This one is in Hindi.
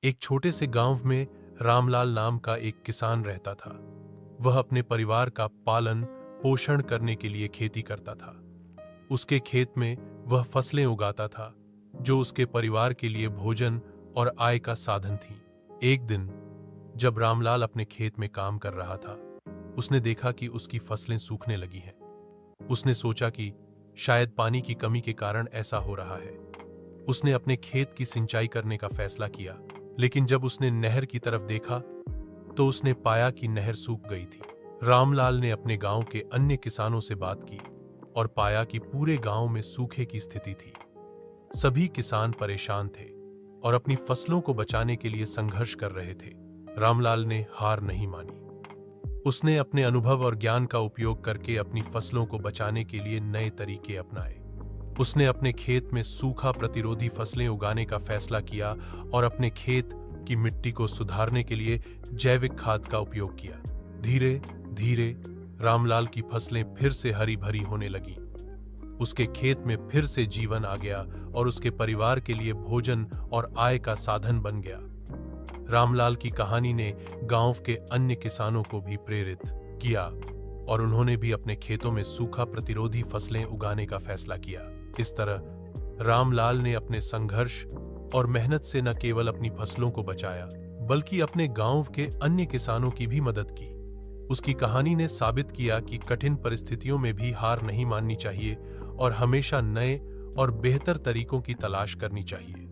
एक छोटे से गांव में रामलाल नाम का एक किसान रहता था। वह अपने परिवार का पालन पोषण करने के लिए खेती करता था। उसके खेत में वह फसलें उगाता था जो उसके परिवार के लिए भोजन और आय का साधन थी। एक दिन जब रामलाल अपने खेत में काम कर रहा था, उसने देखा कि उसकी फसलें सूखने लगी हैं। उसने सोचा कि शायद पानी की कमी के कारण ऐसा हो रहा है। उसने अपने खेत की सिंचाई करने का फैसला किया, लेकिन जब उसने नहर की तरफ देखा तो उसने पाया कि नहर सूख गई थी। रामलाल ने अपने गांव के अन्य किसानों से बात की और पाया कि पूरे गांव में सूखे की स्थिति थी। सभी किसान परेशान थे और अपनी फसलों को बचाने के लिए संघर्ष कर रहे थे। रामलाल ने हार नहीं मानी। उसने अपने अनुभव और ज्ञान का उपयोग करके अपनी फसलों को बचाने के लिए नए तरीके अपनाए। उसने अपने खेत में सूखा प्रतिरोधी फसलें उगाने का फैसला किया और अपने खेत की मिट्टी को सुधारने के लिए जैविक खाद का उपयोग किया। धीरे धीरे रामलाल की फसलें फिर से हरी भरी होने लगी। उसके खेत में फिर से जीवन आ गया और उसके परिवार के लिए भोजन और आय का साधन बन गया। रामलाल की कहानी ने गांव के अन्य किसानों को भी प्रेरित किया और उन्होंने भी अपने खेतों में सूखा प्रतिरोधी फसलें उगाने का फैसला किया। इस तरह रामलाल ने अपने संघर्ष और मेहनत से न केवल अपनी फसलों को बचाया, बल्कि अपने गांव के अन्य किसानों की भी मदद की। उसकी कहानी ने साबित किया कि कठिन परिस्थितियों में भी हार नहीं माननी चाहिए और हमेशा नए और बेहतर तरीकों की तलाश करनी चाहिए।